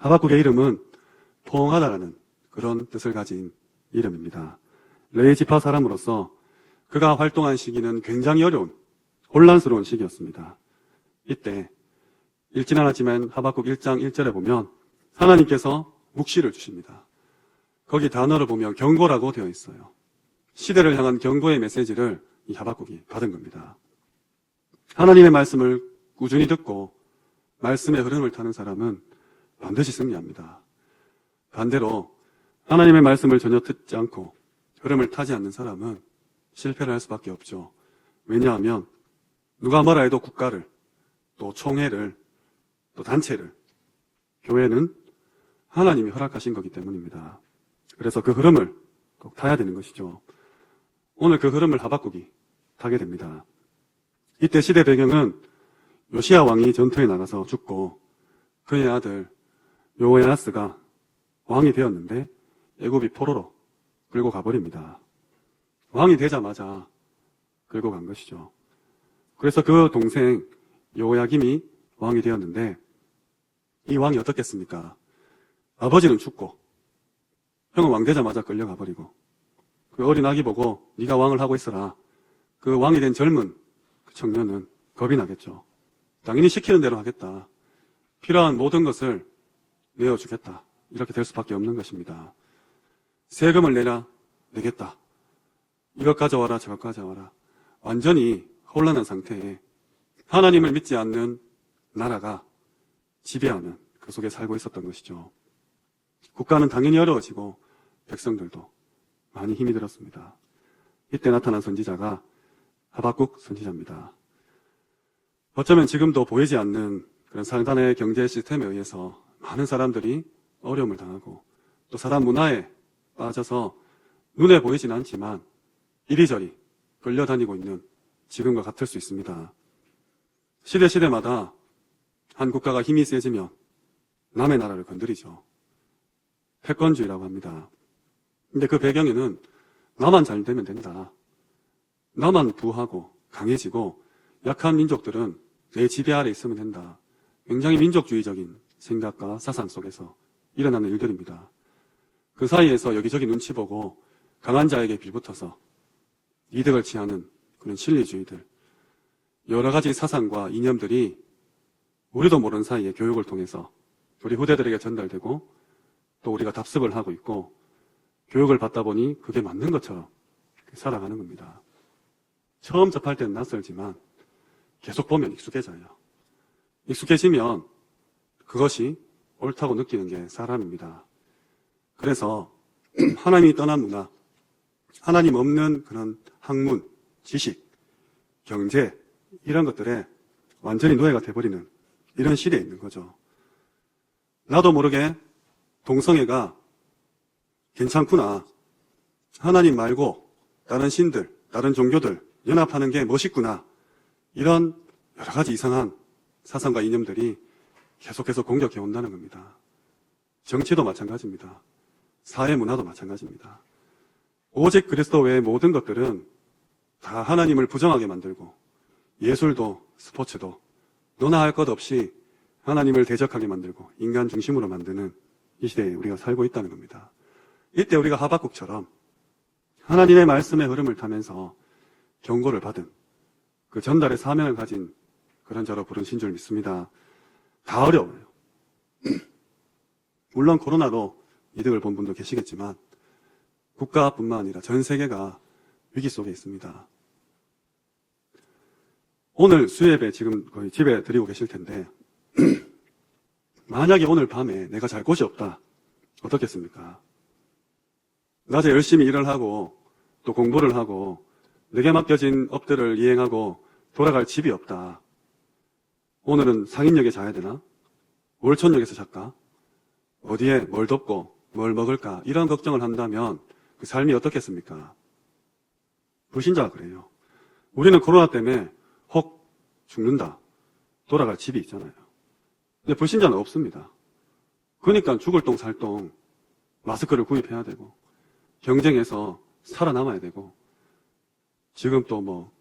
하박국의 이름은 포옹하다라는 그런 뜻을 가진 이름입니다. 레위 지파 사람으로서 그가 활동한 시기는 굉장히 어려운, 혼란스러운 시기였습니다. 이때 읽진 않았지만 하박국 1장 1절에 보면 하나님께서 묵시를 주십니다. 거기 단어를 보면 경고라고 되어 있어요. 시대를 향한 경고의 메시지를 이 하박국이 받은 겁니다. 하나님의 말씀을 꾸준히 듣고 말씀의 흐름을 타는 사람은 반드시 승리합니다. 반대로 하나님의 말씀을 전혀 듣지 않고 흐름을 타지 않는 사람은 실패를 할 수밖에 없죠. 왜냐하면 누가 뭐라 해도 국가를, 또 총회를, 또 단체를, 교회는 하나님이 허락하신 거기 때문입니다. 그래서 그 흐름을 꼭 타야 되는 것이죠. 오늘 그 흐름을 하박국이 타게 됩니다. 이때 시대 배경은 요시야 왕이 전투에 나가서 죽고 그의 아들 요호야하스가 왕이 되었는데 애굽이 포로로 끌고 가버립니다. 왕이 되자마자 끌고 간 것이죠. 그래서 그 동생 요호야김이 왕이 되었는데 이 왕이 어떻겠습니까? 아버지는 죽고 형은 왕 되자마자 끌려가 버리고 그 어린 아기 보고 네가 왕을 하고 있어라. 그 왕이 된 젊은 그 청년은 겁이 나겠죠. 당연히 시키는 대로 하겠다. 필요한 모든 것을 내어주겠다. 이렇게 될 수밖에 없는 것입니다. 세금을 내겠다. 이것 가져와라, 저것 가져와라. 완전히 혼란한 상태에 하나님을 믿지 않는 나라가 지배하는 그 속에 살고 있었던 것이죠. 국가는 당연히 어려워지고 백성들도 많이 힘이 들었습니다. 이때 나타난 선지자가 하박국 선지자입니다. 어쩌면 지금도 보이지 않는 그런 상단의 경제 시스템에 의해서 많은 사람들이 어려움을 당하고 또 사람 문화에 빠져서 눈에 보이진 않지만 이리저리 끌려다니고 있는 지금과 같을 수 있습니다. 시대마다 한 국가가 힘이 세지면 남의 나라를 건드리죠. 패권주의라고 합니다. 근데 그 배경에는 나만 잘 되면 된다. 나만 부하고 강해지고 약한 민족들은 내 지배 아래 있으면 된다. 굉장히 민족주의적인 생각과 사상 속에서 일어나는 일들입니다. 그 사이에서 여기저기 눈치 보고 강한 자에게 빌붙어서 이득을 취하는 그런 실리주의들, 여러 가지 사상과 이념들이 우리도 모르는 사이에 교육을 통해서 우리 후대들에게 전달되고 또 우리가 답습을 하고 있고 교육을 받다 보니 그게 맞는 것처럼 살아가는 겁니다. 처음 접할 때는 낯설지만 계속 보면 익숙해져요. 익숙해지면 그것이 옳다고 느끼는 게 사람입니다. 그래서 하나님이 떠난 문화, 하나님 없는 그런 학문, 지식, 경제 이런 것들에 완전히 노예가 돼버리는 이런 시대에 있는 거죠. 나도 모르게 동성애가 괜찮구나. 하나님 말고 다른 신들, 다른 종교들 연합하는 게 멋있구나. 이런 여러 가지 이상한 사상과 이념들이 계속해서 공격해 온다는 겁니다. 정치도 마찬가지입니다. 사회 문화도 마찬가지입니다. 오직 그리스도 외의 모든 것들은 다 하나님을 부정하게 만들고 예술도 스포츠도 너나 할 것 없이 하나님을 대적하게 만들고 인간 중심으로 만드는 이 시대에 우리가 살고 있다는 겁니다. 이때 우리가 하박국처럼 하나님의 말씀의 흐름을 타면서 경고를 받은 그 전달의 사명을 가진 그런 자로 부르신 줄 믿습니다. 다 어려워요. 물론 코로나로 이득을 본 분도 계시겠지만 국가뿐만 아니라 전 세계가 위기 속에 있습니다. 오늘 수예배 지금 거의 집에 드리고 계실 텐데 만약에 오늘 밤에 내가 잘 곳이 없다. 어떻겠습니까? 낮에 열심히 일을 하고 또 공부를 하고 내게 맡겨진 업들을 이행하고 돌아갈 집이 없다. 오늘은 상인역에 자야 되나? 월촌역에서 잘까? 어디에 뭘 덮고 뭘 먹을까? 이런 걱정을 한다면 그 삶이 어떻겠습니까? 불신자가 그래요. 우리는 코로나 때문에 혹 죽는다. 돌아갈 집이 있잖아요. 근데 불신자는 없습니다. 그러니까 죽을 똥 살 똥 마스크를 구입해야 되고 경쟁해서 살아남아야 되고 지금 또 뭐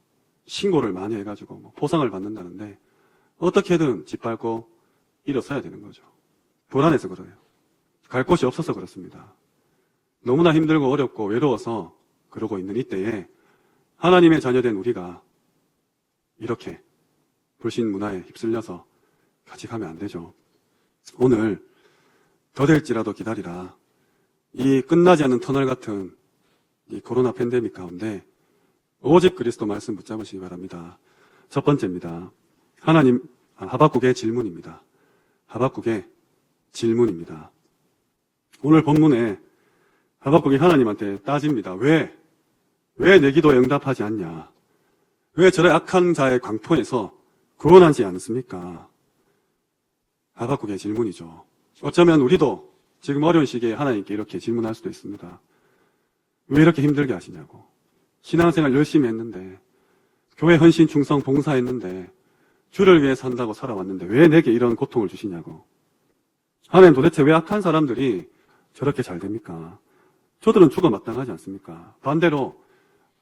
신고를 많이 해가지고 뭐 포상을 받는다는데 어떻게든 짓밟고 일어서야 되는 거죠. 불안해서 그래요. 갈 곳이 없어서 그렇습니다. 너무나 힘들고 어렵고 외로워서 그러고 있는 이때에 하나님의 자녀된 우리가 이렇게 불신 문화에 휩쓸려서 같이 가면 안 되죠. 오늘 더 될지라도 기다리라. 이 끝나지 않는 터널 같은 이 코로나 팬데믹 가운데 오직 그리스도 말씀 붙잡으시기 바랍니다. 첫 번째입니다. 하박국의 질문입니다. 하박국의 질문입니다. 오늘 본문에 하박국이 하나님한테 따집니다. 왜 내 기도에 응답하지 않냐? 왜 저의 악한 자의 광포에서 구원하지 않습니까? 하박국의 질문이죠. 어쩌면 우리도 지금 어려운 시기에 하나님께 이렇게 질문할 수도 있습니다. 왜 이렇게 힘들게 하시냐고. 신앙생활 열심히 했는데, 교회 헌신 충성 봉사했는데, 주를 위해 산다고 살아왔는데 왜 내게 이런 고통을 주시냐고. 하나님 도대체 왜 악한 사람들이 저렇게 잘 됩니까? 저들은 죽어 마땅하지 않습니까? 반대로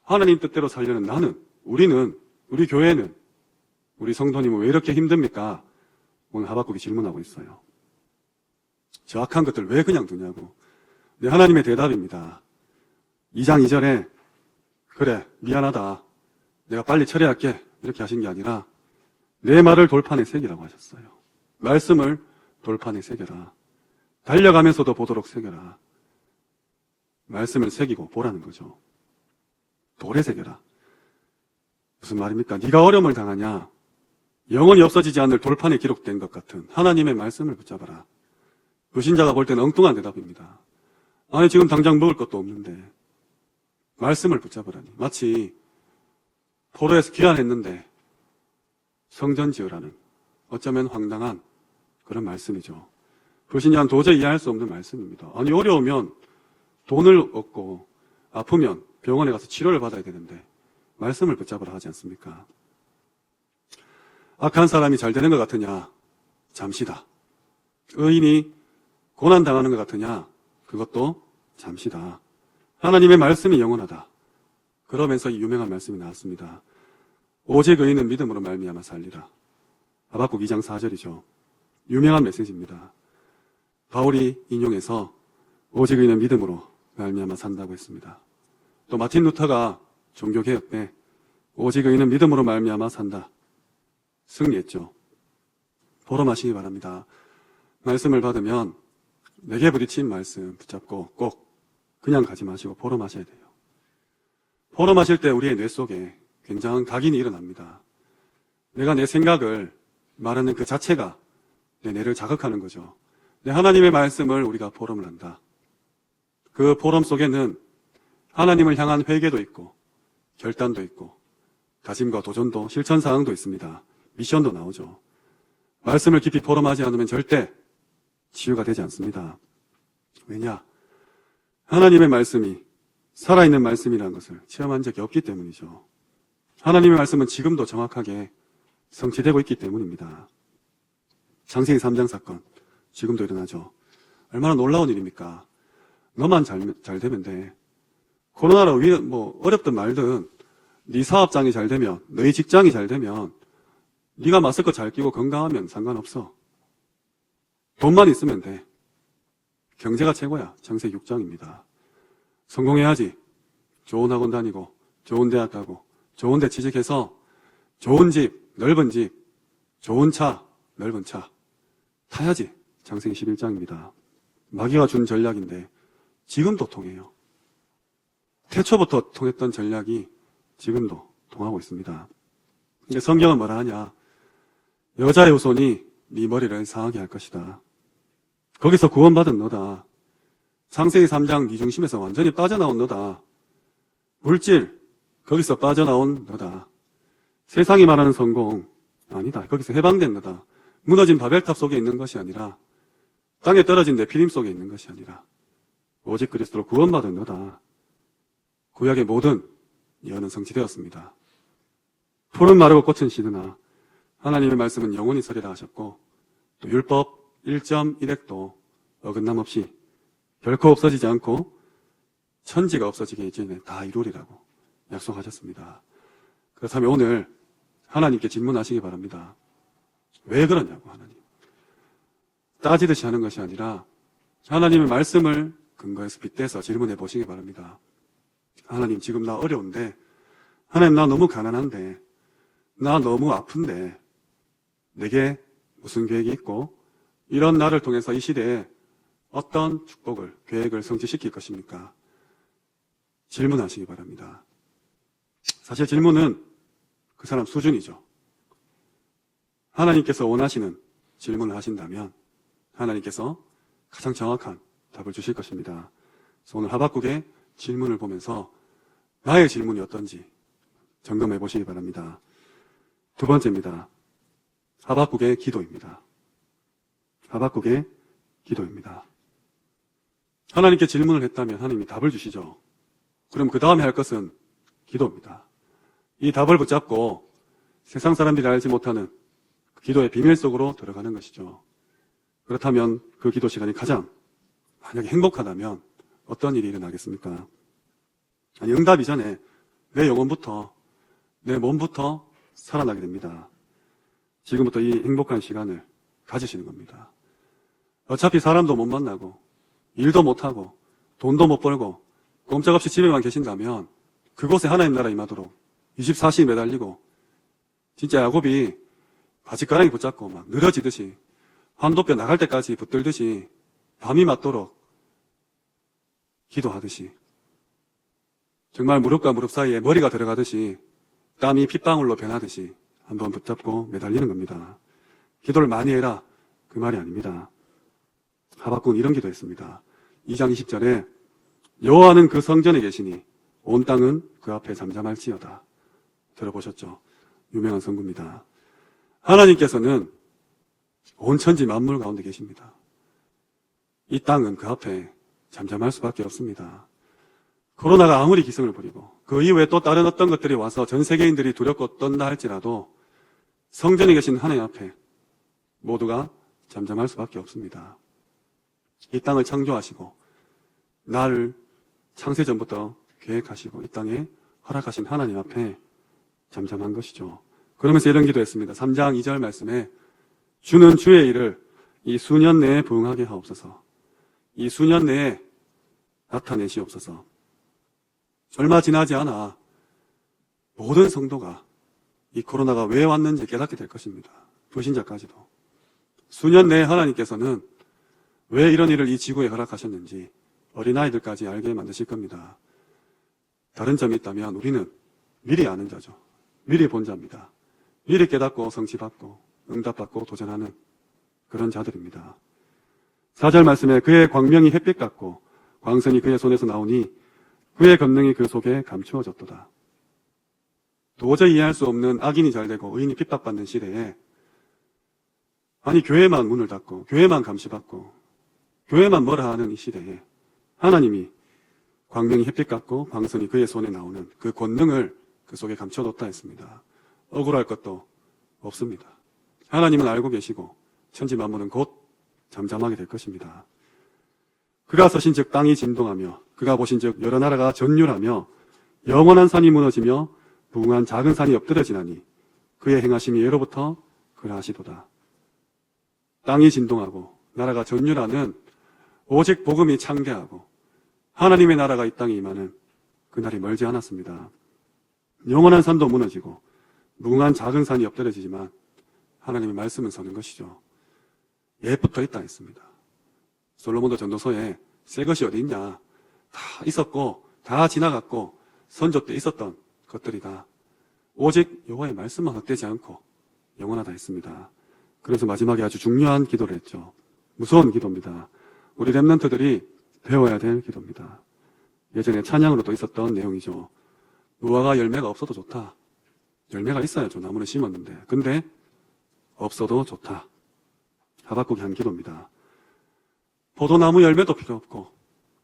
하나님 뜻대로 살려는 우리 교회는, 우리 성도님은 왜 이렇게 힘듭니까? 오늘 하박국이 질문하고 있어요. 저 악한 것들 왜 그냥 두냐고. 네, 하나님의 대답입니다. 2장 2절에 그래 미안하다. 내가 빨리 처리할게. 이렇게 하신 게 아니라 내 말을 돌판에 새기라고 하셨어요. 말씀을 돌판에 새겨라. 달려가면서도 보도록 새겨라. 말씀을 새기고 보라는 거죠. 돌에 새겨라. 무슨 말입니까? 네가 어려움을 당하냐? 영원히 없어지지 않을 돌판에 기록된 것 같은 하나님의 말씀을 붙잡아라. 불신자가 볼 때는 엉뚱한 대답입니다. 아니 지금 당장 먹을 것도 없는데 말씀을 붙잡으라니. 마치 포로에서 귀환했는데 성전 지으라는 어쩌면 황당한 그런 말씀이죠. 불신자는 도저히 이해할 수 없는 말씀입니다. 아니 어려우면 돈을 얻고 아프면 병원에 가서 치료를 받아야 되는데 말씀을 붙잡으라 하지 않습니까? 악한 사람이 잘 되는 것 같으냐? 잠시다. 의인이 고난당하는 것 같으냐? 그것도 잠시다. 하나님의 말씀이 영원하다. 그러면서 이 유명한 말씀이 나왔습니다. 오직 의인은 믿음으로 말미암아 살리라. 하박국 2장 4절이죠. 유명한 메시지입니다. 바울이 인용해서 오직 의인은 믿음으로 말미암아 산다고 했습니다. 또 마틴 루터가 종교개혁 때 오직 의인은 믿음으로 말미암아 산다. 승리했죠. 보름하시기 바랍니다. 말씀을 받으면 내게 부딪힌 말씀 붙잡고 꼭 그냥 가지 마시고 보름하셔야 돼요. 보름하실 때 우리의 뇌 속에 굉장한 각인이 일어납니다. 내가 내 생각을 말하는 그 자체가 내 뇌를 자극하는 거죠. 내 하나님의 말씀을 우리가 보름을 한다. 그 보름 속에는 하나님을 향한 회개도 있고 결단도 있고 다짐과 도전도 실천사항도 있습니다. 미션도 나오죠. 말씀을 깊이 포럼하지 않으면 절대 치유가 되지 않습니다. 왜냐? 하나님의 말씀이 살아있는 말씀이라는 것을 체험한 적이 없기 때문이죠. 하나님의 말씀은 지금도 정확하게 성취되고 있기 때문입니다. 창세기 3장 사건 지금도 일어나죠. 얼마나 놀라운 일입니까? 너만 잘 되면 돼. 코로나로 어렵든 말든 네 사업장이 잘 되면, 너희 직장이 잘 되면, 네가 마스크 잘 끼고 건강하면 상관없어. 돈만 있으면 돼. 경제가 최고야. 창세기 6장입니다. 성공해야지. 좋은 학원 다니고, 좋은 대학 가고, 좋은 데 취직해서 좋은 집, 넓은 집, 좋은 차, 넓은 차 타야지. 창세기 11장입니다. 마귀가 준 전략인데 지금도 통해요. 태초부터 통했던 전략이 지금도 통하고 있습니다. 근데 성경은 뭐라 하냐? 여자의 후손이 네 머리를 상하게 할 것이다. 거기서 구원받은 너다. 창세기 3장 네 중심에서 완전히 빠져나온 너다. 물질, 거기서 빠져나온 너다. 세상이 말하는 성공, 아니다. 거기서 해방된 너다. 무너진 바벨탑 속에 있는 것이 아니라 땅에 떨어진 네피림 속에 있는 것이 아니라 오직 그리스도로 구원받은 너다. 구약의 모든 예언은 성취되었습니다. 풀은 마르고 꽃은 시드나 하나님의 말씀은 영원히 서리라 하셨고 또 율법 1.1핵도 어긋남 없이 결코 없어지지 않고 천지가 없어지기 이전에 다 이루리라고 약속하셨습니다. 그렇다면 오늘 하나님께 질문하시기 바랍니다. 왜 그러냐고 하나님. 따지듯이 하는 것이 아니라 하나님의 말씀을 근거해서 빗대서 질문해 보시기 바랍니다. 하나님, 지금 나 어려운데, 하나님, 나 너무 가난한데, 나 너무 아픈데, 내게 무슨 계획이 있고, 이런 나를 통해서 이 시대에 어떤 축복을, 계획을 성취시킬 것입니까? 질문하시기 바랍니다. 사실 질문은 그 사람 수준이죠. 하나님께서 원하시는 질문을 하신다면 하나님께서 가장 정확한 답을 주실 것입니다. 그래서 오늘 하박국의 질문을 보면서 나의 질문이 어떤지 점검해 보시기 바랍니다. 두 번째입니다. 하박국의 기도입니다. 하박국의 기도입니다. 하나님께 질문을 했다면 하나님이 답을 주시죠. 그럼 그 다음에 할 것은 기도입니다. 이 답을 붙잡고 세상 사람들이 알지 못하는 그 기도의 비밀 속으로 들어가는 것이죠. 그렇다면 그 기도 시간이 가장 만약에 행복하다면 어떤 일이 일어나겠습니까? 아니, 응답 이전에 내 영혼부터, 내 몸부터 살아나게 됩니다. 지금부터 이 행복한 시간을 가지시는 겁니다. 어차피 사람도 못 만나고 일도 못하고 돈도 못 벌고 꼼짝없이 집에만 계신다면 그곳에 하나님 나라 임하도록 24시간 매달리고 진짜 야곱이 바짓가랑이 붙잡고 막 늘어지듯이 환도뼈 나갈 때까지 붙들듯이 밤이 맞도록 기도하듯이 정말 무릎과 무릎 사이에 머리가 들어가듯이 땀이 핏방울로 변하듯이 한번 붙잡고 매달리는 겁니다. 기도를 많이 해라, 그 말이 아닙니다. 하박국은 이런 기도했습니다. 2장 20절에 여호와는 그 성전에 계시니 온 땅은 그 앞에 잠잠할지어다. 들어보셨죠? 유명한 성구입니다. 하나님께서는 온 천지 만물 가운데 계십니다. 이 땅은 그 앞에 잠잠할 수밖에 없습니다. 코로나가 아무리 기승을 부리고 그 이후에 또 다른 어떤 것들이 와서 전 세계인들이 두렵고 떤다 할지라도 성전에 계신 하나님 앞에 모두가 잠잠할 수밖에 없습니다. 이 땅을 창조하시고 나를 창세전부터 계획하시고 이 땅에 허락하신 하나님 앞에 잠잠한 것이죠. 그러면서 이런 기도했습니다. 3장 2절 말씀에 주는 주의 일을 이 수년 내에 부응하게 하옵소서. 이 수년 내에 나타내시옵소서. 얼마 지나지 않아 모든 성도가 이 코로나가 왜 왔는지 깨닫게 될 것입니다. 불신자까지도. 수년 내에 하나님께서는 왜 이런 일을 이 지구에 허락하셨는지 어린아이들까지 알게 만드실 겁니다. 다른 점이 있다면 우리는 미리 아는 자죠. 미리 본 자입니다. 미리 깨닫고 성취받고 응답받고 도전하는 그런 자들입니다. 4절 말씀에 그의 광명이 햇빛 같고 광선이 그의 손에서 나오니 그의 권능이 그 속에 감추어졌도다. 도저히 이해할 수 없는 악인이 잘되고 의인이 핍박받는 시대에 아니 교회만 문을 닫고 교회만 감시받고 교회만 뭐라 하는 이 시대에 하나님이 광명이 햇빛 같고 광선이 그의 손에 나오는 그 권능을 그 속에 감춰뒀다 했습니다. 억울할 것도 없습니다. 하나님은 알고 계시고 천지 만물은 곧 잠잠하게 될 것입니다. 그가 서신 즉 땅이 진동하며 그가 보신 즉 여러 나라가 전율하며 영원한 산이 무너지며 부흥한 작은 산이 엎드러지나니 그의 행하심이 예로부터 그러하시도다. 땅이 진동하고 나라가 전율하는 오직 복음이 창대하고 하나님의 나라가 이 땅에 임하는 그날이 멀지 않았습니다. 영원한 산도 무너지고 무궁한 작은 산이 엎드러지지만 하나님의 말씀은 서는 것이죠. 옛부터 있다 했습니다. 솔로몬도 전도서에 새 것이 어디 있냐, 다 있었고 다 지나갔고 선조 때 있었던 것들이다. 오직 여호와의 말씀만 헛되지 않고 영원하다 했습니다. 그래서 마지막에 아주 중요한 기도를 했죠. 무서운 기도입니다. 우리 렘넌트들이 배워야 될 기도입니다. 예전에 찬양으로도 있었던 내용이죠. 무화과 열매가 없어도 좋다. 열매가 있어야죠. 나무를 심었는데. 근데 없어도 좋다. 하박국이 한 기도입니다. 포도나무 열매도 필요 없고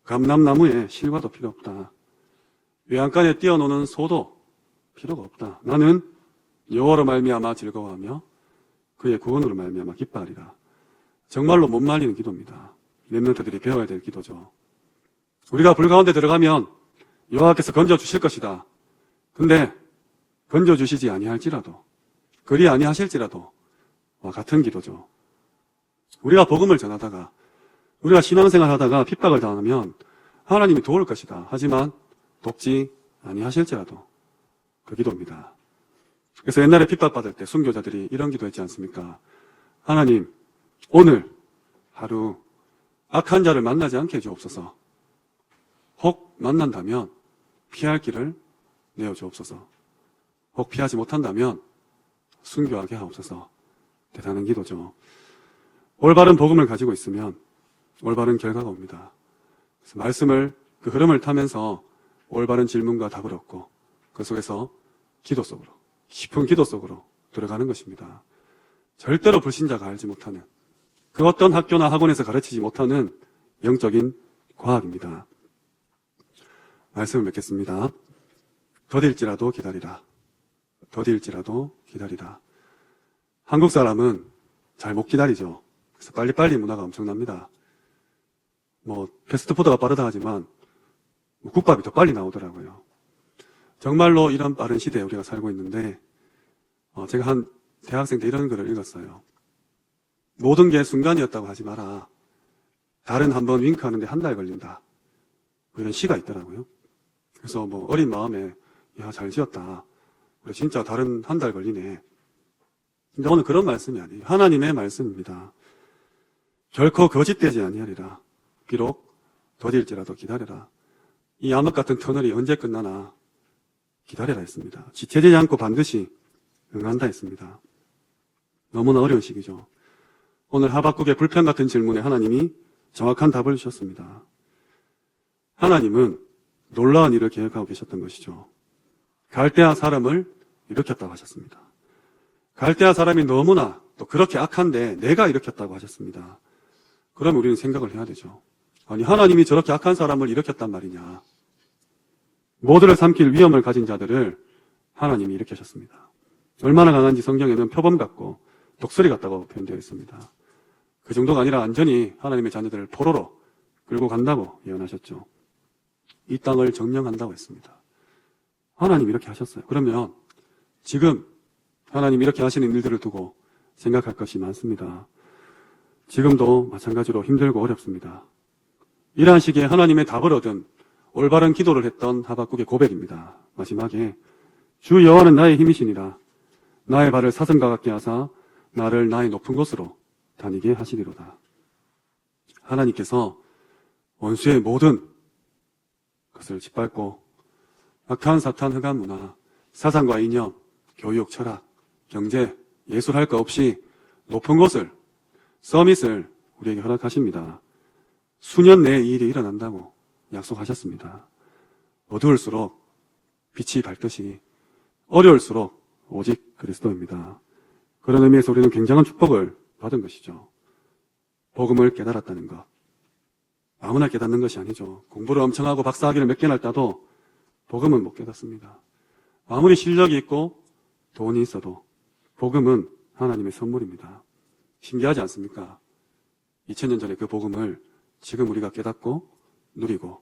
감람나무에 실과도 필요 없다. 외양간에 뛰어노는 소도 필요가 없다. 나는 여호와로 말미암아 즐거워하며 그의 구원으로 말미암아 기뻐하리라. 정말로 못 말리는 기도입니다. 렘넌트들이 배워야 될 기도죠. 우리가 불 가운데 들어가면 여호와께서 건져주실 것이다. 근데 건져주시지 아니할지라도 그리 아니하실지라도 와 같은 기도죠. 우리가 복음을 전하다가 우리가 신앙생활 하다가 핍박을 당하면 하나님이 도울 것이다. 하지만 돕지 아니하실지라도 그 기도입니다. 그래서 옛날에 핍박받을 때 순교자들이 이런 기도했지 않습니까? 하나님, 오늘 하루 악한 자를 만나지 않게 해주옵소서. 혹 만난다면 피할 길을 내어주옵소서. 혹 피하지 못한다면 순교하게 하옵소서. 대단한 기도죠. 올바른 복음을 가지고 있으면 올바른 결과가 옵니다. 그래서 말씀을 그 흐름을 타면서 올바른 질문과 답을 얻고 그 속에서 기도 속으로, 깊은 기도 속으로 들어가는 것입니다. 절대로 불신자가 알지 못하는, 그 어떤 학교나 학원에서 가르치지 못하는 영적인 과학입니다. 말씀을 맺겠습니다. 더딜지라도 기다리라. 더딜지라도 기다리라. 한국 사람은 잘 못 기다리죠. 그래서 빨리빨리 문화가 엄청납니다. 패스트푸드가 빠르다 하지만 국밥이 더 빨리 나오더라고요. 정말로 이런 빠른 시대에 우리가 살고 있는데, 제가 한 대학생 때 이런 글을 읽었어요. 모든 게 순간이었다고 하지 마라. 달은 한번 윙크하는데 한 달 걸린다. 이런 시가 있더라고요. 그래서 어린 마음에, 야, 잘 지었다. 우리 진짜 달은 한 달 걸리네. 근데 오늘 그런 말씀이 아니에요. 하나님의 말씀입니다. 결코 거짓되지 아니하리라. 비록 더딜지라도 기다려라. 이 암흑 같은 터널이 언제 끝나나 기다려라 했습니다. 지체되지 않고 반드시 응한다 했습니다. 너무나 어려운 시기죠. 오늘 하박국의 불평 같은 질문에 하나님이 정확한 답을 주셨습니다. 하나님은 놀라운 일을 계획하고 계셨던 것이죠. 갈대아 사람을 일으켰다고 하셨습니다. 갈대아 사람이 너무나 또 그렇게 악한데 내가 일으켰다고 하셨습니다. 그러면 우리는 생각을 해야 되죠. 아니, 하나님이 저렇게 악한 사람을 일으켰단 말이냐. 모두를 삼킬 위험을 가진 자들을 하나님이 일으키셨습니다. 얼마나 강한지 성경에는 표범 같고 독수리 같다고 표현되어 있습니다. 그 정도가 아니라 완전히 하나님의 자녀들을 포로로 끌고 간다고 예언하셨죠. 이 땅을 점령한다고 했습니다. 하나님이 이렇게 하셨어요. 그러면 지금 하나님이 이렇게 하시는 일들을 두고 생각할 것이 많습니다. 지금도 마찬가지로 힘들고 어렵습니다. 이러한 시기에 하나님의 답을 얻은 올바른 기도를 했던 하박국의 고백입니다. 마지막에 주 여호와는 나의 힘이시니라. 나의 발을 사슴과 같게 하사 나를 나의 높은 곳으로 다니게 하시리로다. 하나님께서 원수의 모든 것을 짓밟고 악한 사탄, 흑암 문화, 사상과 이념, 교육, 철학, 경제, 예술 할 것 없이 높은 곳을, 서밋을 우리에게 허락하십니다. 수년 내에 이 일이 일어난다고 약속하셨습니다. 어두울수록 빛이 밝듯이 어려울수록 오직 그리스도입니다. 그런 의미에서 우리는 굉장한 축복을 받은 것이죠. 복음을 깨달았다는 것. 아무나 깨닫는 것이 아니죠. 공부를 엄청 하고 박사학위를 몇 개나 따도 복음은 못 깨닫습니다. 아무리 실력이 있고 돈이 있어도 복음은 하나님의 선물입니다. 신기하지 않습니까? 2000년 전에 그 복음을 지금 우리가 깨닫고 누리고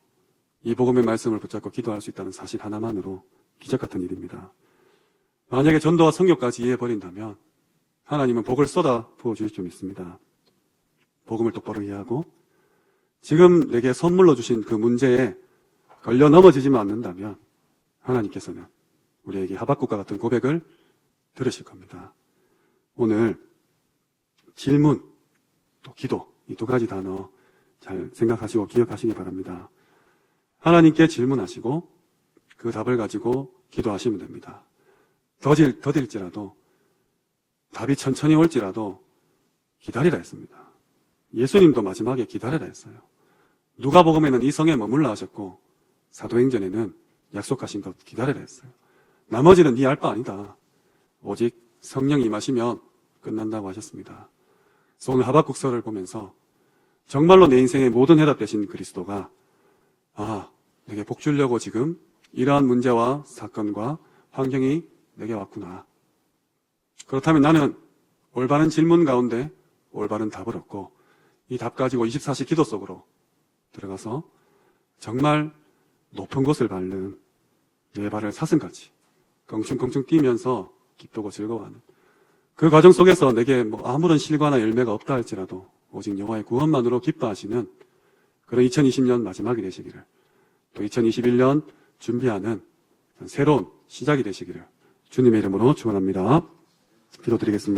이 복음의 말씀을 붙잡고 기도할 수 있다는 사실 하나만으로 기적 같은 일입니다. 만약에 전도와 선교까지 이해해버린다면 하나님은 복을 쏟아 부어주실 줄 믿습니다. 복음을 똑바로 이해하고 지금 내게 선물로 주신 그 문제에 걸려 넘어지지만 않는다면 하나님께서는 우리에게 하박국과 같은 고백을 들으실 겁니다. 오늘 질문, 또 기도, 이 두 가지 단어 잘 생각하시고 기억하시기 바랍니다. 하나님께 질문하시고 그 답을 가지고 기도하시면 됩니다. 더딜지라도 답이 천천히 올지라도 기다리라 했습니다. 예수님도 마지막에 기다리라 했어요. 누가복음에는 이 성에 머물라 하셨고 사도행전에는 약속하신 것 기다리라 했어요. 나머지는 네 알 바 아니다. 오직 성령이 임하시면 끝난다고 하셨습니다. 그래서 오늘 하박국서를 보면서 정말로 내 인생의 모든 해답 되신 그리스도가 내게 복 주려고 지금 이러한 문제와 사건과 환경이 내게 왔구나. 그렇다면 나는 올바른 질문 가운데 올바른 답을 얻고 이 답 가지고 24시 기도 속으로 들어가서 정말 높은 곳을 밟는 내 발을 사슴같이 껑충껑충 뛰면서 기쁘고 즐거워하는 그 과정 속에서 내게 아무런 실과나 열매가 없다 할지라도 오직 여호와의 구원만으로 기뻐하시는 그런 2020년 마지막이 되시기를, 또 2021년 준비하는 새로운 시작이 되시기를 주님의 이름으로 축원합니다. 기도드리겠습니다.